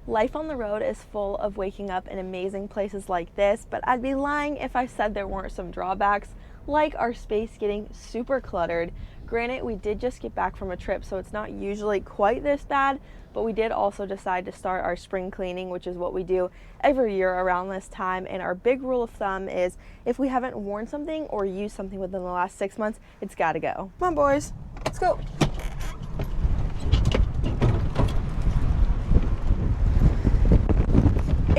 Life on the road is full of waking up in amazing places like this, but I'd be lying if I said there weren't some drawbacks, like our space getting super cluttered. Granted, we did just get back from a trip, so it's not usually quite this bad, but we did also decide to start our spring cleaning, which is what we do every year around this time. And our big rule of thumb is if we haven't worn something or used something within the last 6 months, it's gotta go. Come on, boys, let's go.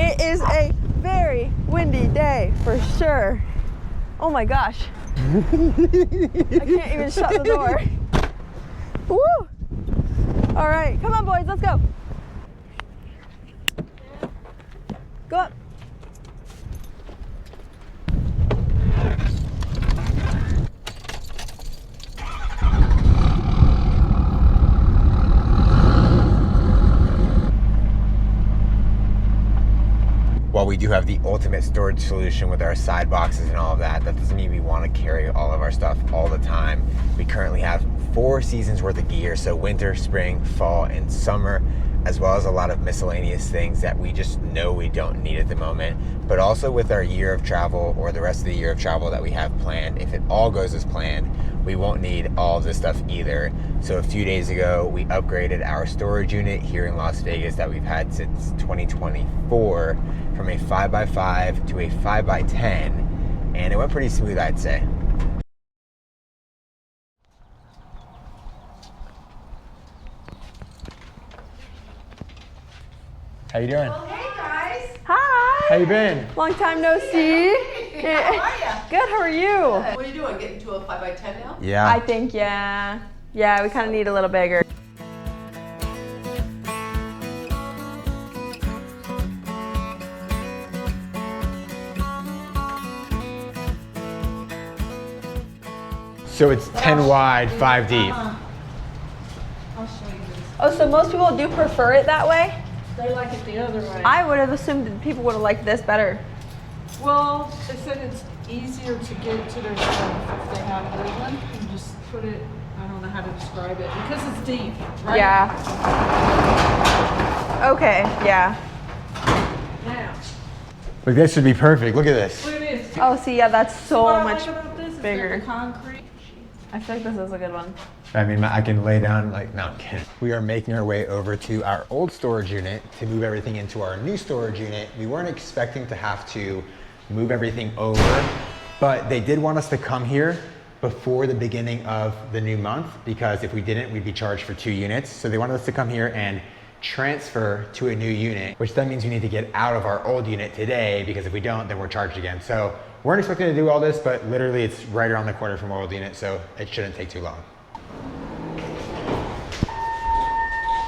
It is a very windy day for sure. Oh my gosh. I can't even shut the door. Woo! All right, come on boys, let's go. Go up. While we do have the ultimate storage solution with our side boxes and all of that, that doesn't mean we want to carry all of our stuff all the time. We currently have 4 seasons worth of gear, so winter, spring, fall, and summer, as well as a lot of miscellaneous things that we just know we don't need at the moment. But also with our year of travel, or the rest of the year of travel that we have planned, if it all goes as planned, we won't need all of this stuff either. So a few days ago, we upgraded our storage unit here in Las Vegas that we've had since 2024 from a 5x5 to a 5x10, and it went pretty smooth, I'd say. How you doing? Well, hey guys. Hi. How you been? Long time no see. Hey, how are ya? Good, how are you? What are you doing? Getting to a 5x10 now? Yeah. I think, yeah. Yeah, we kind of need a little bigger. So it's 10 wide, 5 deep. I'll show you this. Oh, so most people do prefer it that way? They like it the other way. I would have assumed that people would have liked this better. Well, they said it's easier to get to their stuff if they have a big one. You just put it, I don't know how to describe it, because it's deep, right? Yeah. Okay, yeah. Now, Look, this would be perfect. Look at this. look at this. Oh, see, yeah, that's so What I much like about this is bigger. the concrete. I feel like this is a good one. I mean, I can lay down like, no, I'm kidding. We are making our way over to our old storage unit to move everything into our new storage unit. We weren't expecting to have to move everything over, but they did want us to come here before the beginning of the new month, because if we didn't, we'd be charged for 2 units. So they wanted us to come here and transfer to a new unit, which then means we need to get out of our old unit today, because if we don't, then we're charged again. So we weren't expecting to do all this, but literally it's right around the corner from our old unit, so it shouldn't take too long.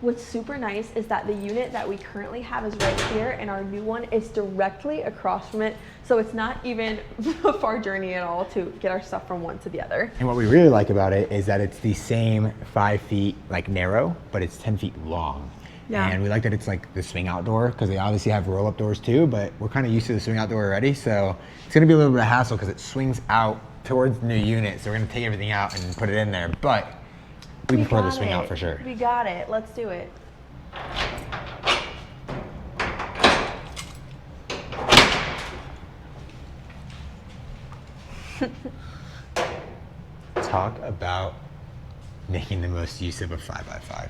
What's super nice is that the unit that we currently have is right here, and our new one is directly across from it. So it's not even a far journey at all to get our stuff from one to the other. And what we really like about it is that it's the same 5 feet like narrow, but it's 10 feet long. Yeah. And we like that it's like the swing out door, because they obviously have roll up doors too, but we're kind of used to the swing out door already. So it's gonna be a little bit of hassle because it swings out towards the new unit. So we're gonna take everything out and put it in there, but we prefer the got swing out it. for sure. We got it, let's do it. Talk about making the most use of a 5x5.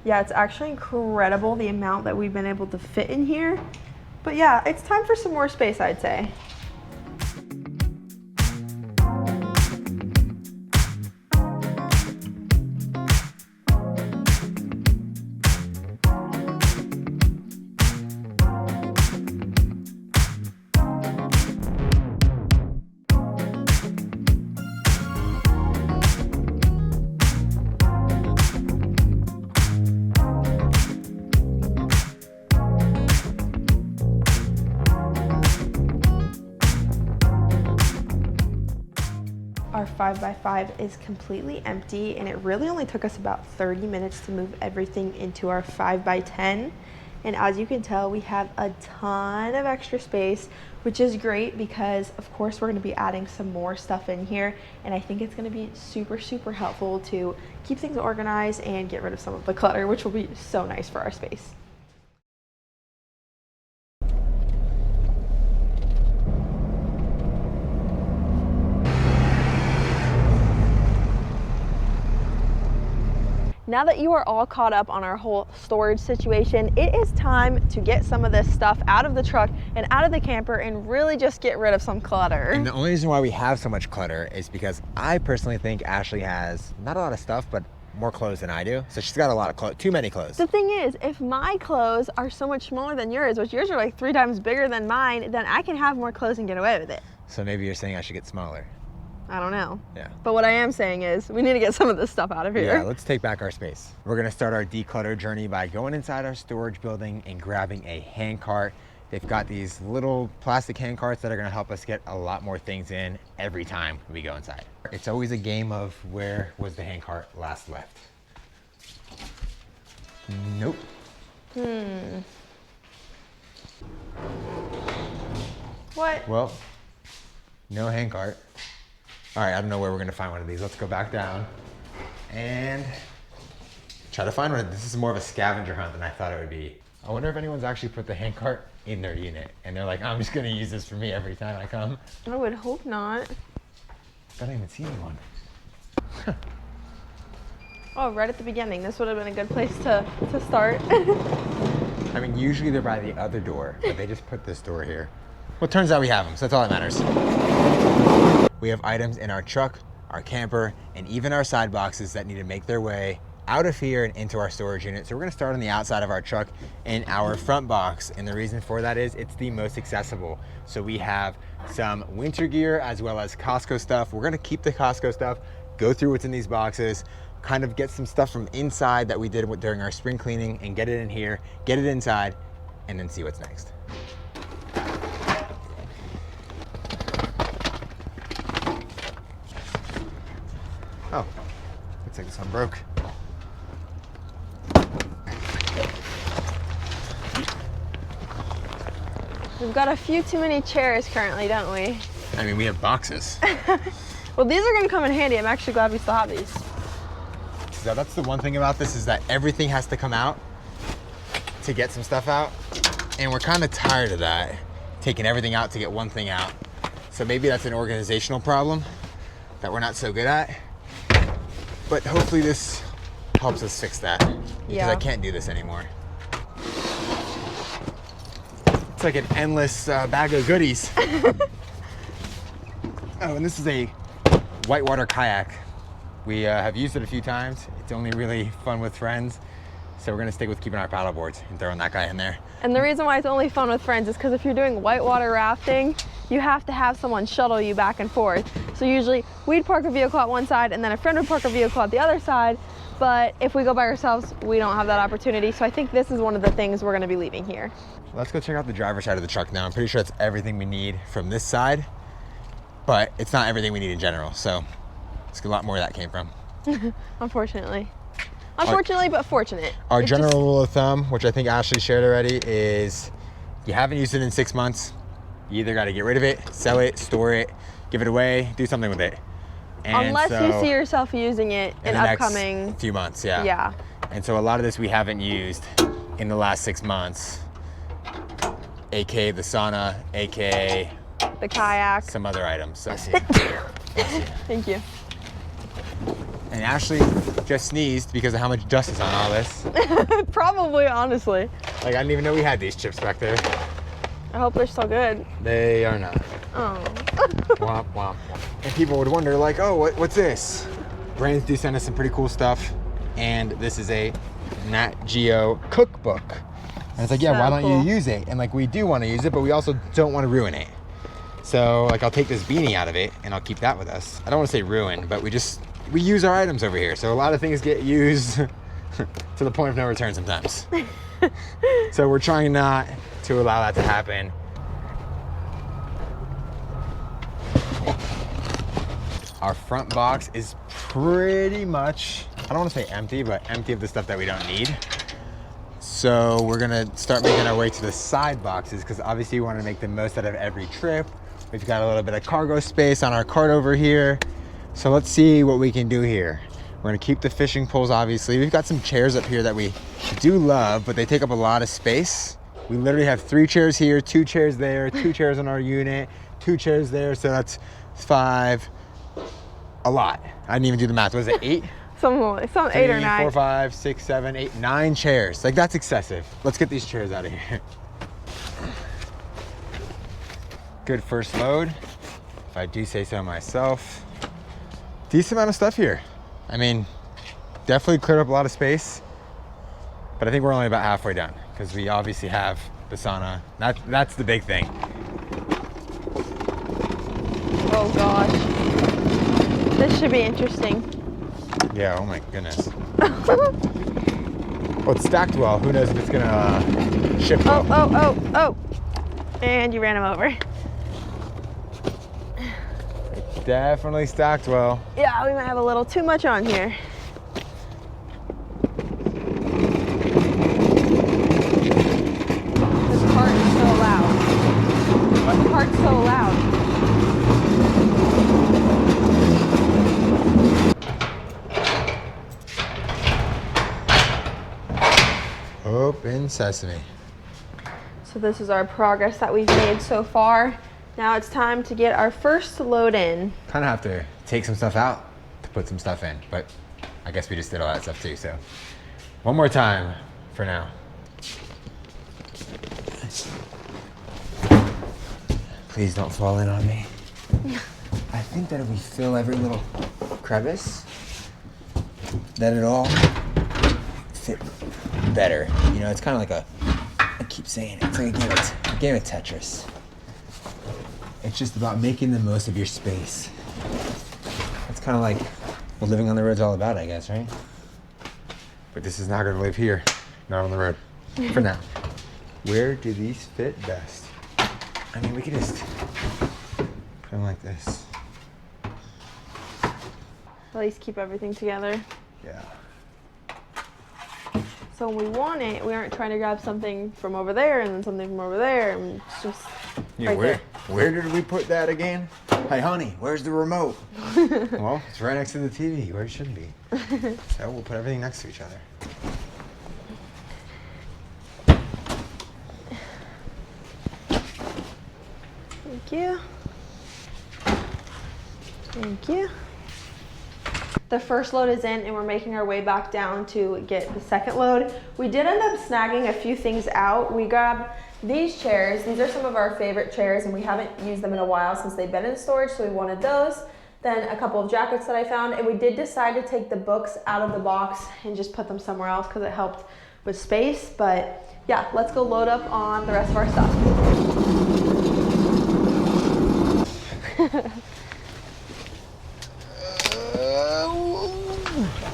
Yeah, it's actually incredible the amount that we've been able to fit in here. But yeah, it's time for some more space, I'd say. Our 5x5 is completely empty, and it really only took us about 30 minutes to move everything into our 5x10. And as you can tell, we have a ton of extra space, which is great because of course we're going to be adding some more stuff in here, and I think it's going to be super, super helpful to keep things organized and get rid of some of the clutter, which will be so nice for our space. Now that you are all caught up on our whole storage situation, it is time to get some of this stuff out of the truck and out of the camper and really just get rid of some clutter. And the only reason why we have so much clutter is because I personally think Ashley has not a lot of stuff, but more clothes than I do. So she's got a lot of clothes, too many clothes. The thing is, if my clothes are so much smaller than yours, which yours are like 3 times bigger than mine, then I can have more clothes and get away with it. So maybe you're saying I should get smaller. I don't know. Yeah. But what I am saying is we need to get some of this stuff out of here. Yeah, let's take back our space. We're gonna start our declutter journey by going inside our storage building and grabbing a hand cart. They've got these little plastic hand carts that are gonna help us get a lot more things in every time we go inside. It's always a game of where was the hand cart last left? Nope. What? Well, no hand cart. All right, I don't know where we're gonna find one of these. Let's go back down and try to find one. This is more of a scavenger hunt than I thought it would be. I wonder if anyone's actually put the hand cart in their unit and they're like, I'm just gonna use this for me every time I come. I would hope not. I don't even see anyone. Oh, right at the beginning. This would have been a good place to start. I mean, usually they're by the other door, but they just put this door here. Well, it turns out we have them, so that's all that matters. We have items in our truck, our camper, and even our side boxes that need to make their way out of here and into our storage unit. So we're gonna start on the outside of our truck in our front box. And the reason for that is it's the most accessible. So we have some winter gear as well as Costco stuff. We're gonna keep the Costco stuff, go through what's in these boxes, kind of get some stuff from inside that we did during our spring cleaning and get it in here, get it inside, and then see what's next. Oh, looks like this one broke. We've got a few too many chairs currently, don't we? I mean, we have boxes. Well, these are gonna come in handy. I'm actually glad we still have these. So that's the one thing about this is that everything has to come out to get some stuff out. And we're kind of tired of that, taking everything out to get one thing out. So maybe that's an organizational problem that we're not so good at. But hopefully this helps us fix that because I can't do this anymore. It's like an endless bag of goodies. Oh, and this is a whitewater kayak. We have used it a few times. It's only really fun with friends. So we're gonna stick with keeping our paddle boards and throwing that guy in there. And the reason why it's only fun with friends is because if you're doing whitewater rafting, you have to have someone shuttle you back and forth. So usually we'd park a vehicle at one side and then a friend would park a vehicle at the other side. But if we go by ourselves, we don't have that opportunity. So I think this is one of the things we're gonna be leaving here. Let's go check out the driver's side of the truck now. I'm pretty sure it's everything we need from this side, but it's not everything we need in general. So it's a lot more where that came from. Unfortunately. Unfortunately, but fortunate. Our general rule of thumb, which I think Ashley shared already, is you haven't used it in 6 months, you either got to get rid of it, sell it, store it, give it away, do something with it. And unless so, you see yourself using it in the upcoming next few months, yeah. Yeah. And so a lot of this we haven't used in the last 6 months, aka the sauna, aka the kayak. some other items. So, Thank you. and Ashley just sneezed because of how much dust is on all this. Probably, honestly. Like, I didn't even know we had these chips back there. I hope they're still good. They are not. Oh. Womp, womp, womp. And people would wonder, like, oh, what's this? Brands do send us some pretty cool stuff. And this is a Nat Geo cookbook. And it's like, yeah, So why don't cool. you use it? And like, we do want to use it, but we also don't want to ruin it. So like, I'll take this beanie out of it and I'll keep that with us. I don't want to say ruin, but we use our items over here. So a lot of things get used to the point of no return sometimes. So we're trying not to allow that to happen. Our front box is pretty much, I don't want to say empty, but empty of the stuff that we don't need. So we're gonna start making our way to the side boxes because obviously we want to make the most out of every trip. We've got a little bit of cargo space on our cart over here. So let's see what we can do here. We're gonna keep the fishing poles, obviously. We've got some chairs up here that we do love, but they take up a lot of space. We literally have 3 chairs here, 2 chairs there, 2 chairs on our unit, 2 chairs there, so that's 5. A lot. I didn't even do the math. Was it 8? Some 8 or 9. 4, 5, 6, 7, 8, 9 chairs. Like, that's excessive. Let's get these chairs out of here. Good first load, if I do say so myself. Decent amount of stuff here. I mean, definitely cleared up a lot of space, but I think we're only about halfway done because we obviously have the sauna. That's the big thing. Oh gosh. This should be interesting. Yeah, oh my goodness. Well, it's stacked well. Who knows if it's gonna shift well. Oh. And you ran him over. Definitely stacked well. Yeah, we might have a little too much on here. This cart is so loud. The cart's so loud. Open sesame. So this is our progress that we've made so far. Now it's time to get our first load in. Kind of have to take some stuff out to put some stuff in, but I guess we just did all that stuff too, so. One more time for now. Please don't fall in on me. I think that if we fill every little crevice, that it all fit better. You know, it's kind of like I keep saying it, it's like a game of Tetris. It's just about making the most of your space. It's kind of like what living on the road's all about, I guess, right? But this is not gonna live here, not on the road, for now. Where do these fit best? I mean, we could just put them like this. At least keep everything together. Yeah. So when we want it, we aren't trying to grab something from over there and then something from over there. And it's just Yeah, right where did we put that again? Hey, honey, where's the remote? Well, it's right next to the TV, where it should be. So we'll put everything next to each other. Thank you. Thank you. The first load is in and we're making our way back down to get the second load. We did end up snagging a few things out. We grabbed these chairs. These are some of our favorite chairs and we haven't used them in a while since they've been in storage, so we wanted those. Then a couple of jackets that I found, and we did decide to take the books out of the box and just put them somewhere else because it helped with space. But yeah, let's go load up on the rest of our stuff.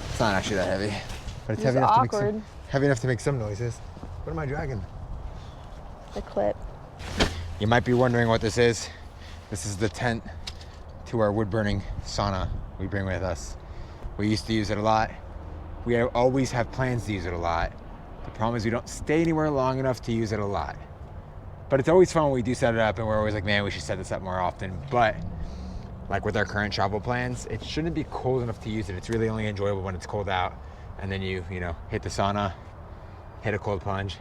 It's not actually that heavy, but it's It's heavy enough, awkward. heavy enough to make some noises. What am I dragging? The clip. You might be wondering what this is. This is the tent to our wood burning sauna we bring with us. We used to use it a lot. We always have plans to use it a lot. The problem is we don't stay anywhere long enough to use it a lot. But it's always fun when we do set it up and we're always like, man, we should set this up more often. But like with our current travel plans, it shouldn't be cold enough to use it. It's really only enjoyable when it's cold out. And then you know, hit the sauna, hit a cold plunge,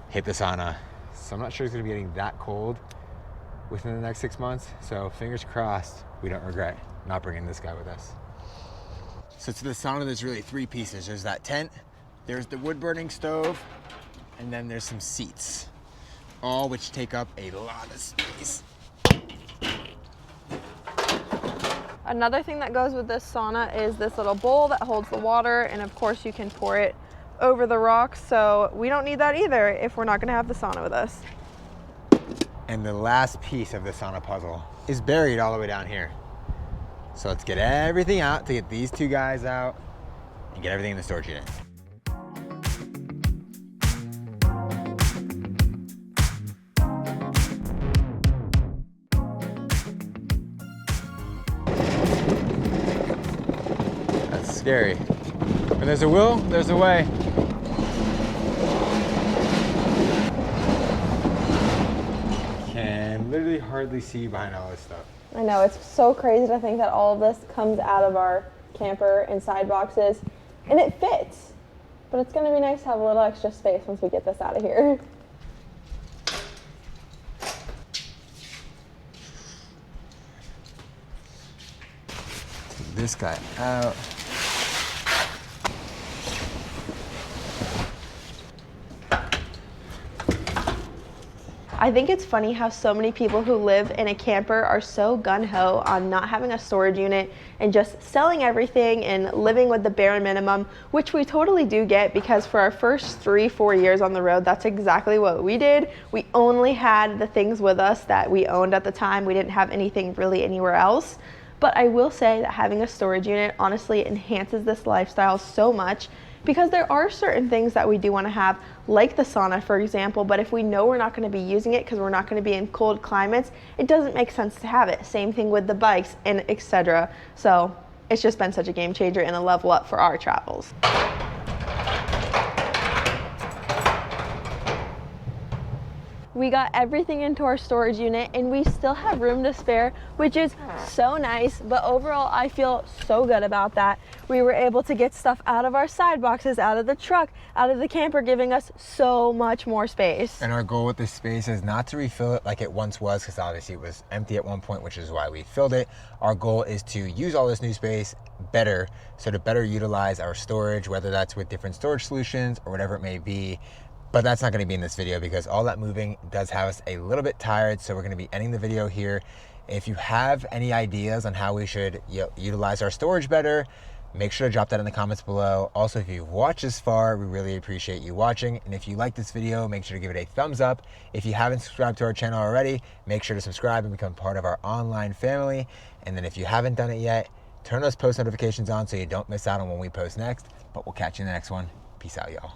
hit the sauna. So I'm not sure it's gonna be getting that cold within the next 6 months. So fingers crossed, we don't regret not bringing this guy with us. So to the sauna, there's really 3 pieces. There's that tent, there's the wood burning stove, and then there's some seats, all which take up a lot of space. Another thing that goes with this sauna is this little bowl that holds the water, and of course you can pour it over the rocks, so we don't need that either if we're not gonna have the sauna with us. And the last piece of the sauna puzzle is buried all the way down here. So let's get everything out to get these 2 guys out and get everything in the storage unit. That's scary. When there's a will, there's a way. Can literally hardly see behind all this stuff. I know, it's so crazy to think that all of this comes out of our camper and side boxes, and it fits. But it's gonna be nice to have a little extra space once we get this out of here. Take this guy out. I think it's funny how so many people who live in a camper are so gung-ho on not having a storage unit and just selling everything and living with the bare minimum, which we totally do get, because for our first 3-4 years on the road, that's exactly what we did. We only had the things with us that we owned at the time. We didn't have anything really anywhere else. But I will say that having a storage unit honestly enhances this lifestyle so much, because there are certain things that we do want to have, like the sauna, for example, but if we know we're not going to be using it because we're not going to be in cold climates, it doesn't make sense to have it. Same thing with the bikes and etc. So it's just been such a game changer and a level up for our travels. We got everything into our storage unit and we still have room to spare, which is so nice. But overall, I feel so good about that. We were able to get stuff out of our side boxes, out of the truck, out of the camper, giving us so much more space. And our goal with this space is not to refill it like it once was, because obviously it was empty at one point, which is why we filled it. Our goal is to use all this new space better, so to better utilize our storage, whether that's with different storage solutions or whatever it may be. But that's not going to be in this video because all that moving does have us a little bit tired. So we're going to be ending the video here. If you have any ideas on how we should utilize our storage better, make sure to drop that in the comments below. Also, if you've watched this far, we really appreciate you watching. And if you like this video, make sure to give it a thumbs up. If you haven't subscribed to our channel already, make sure to subscribe and become part of our online family. And then if you haven't done it yet, turn those post notifications on so you don't miss out on when we post next. But we'll catch you in the next one. Peace out, y'all.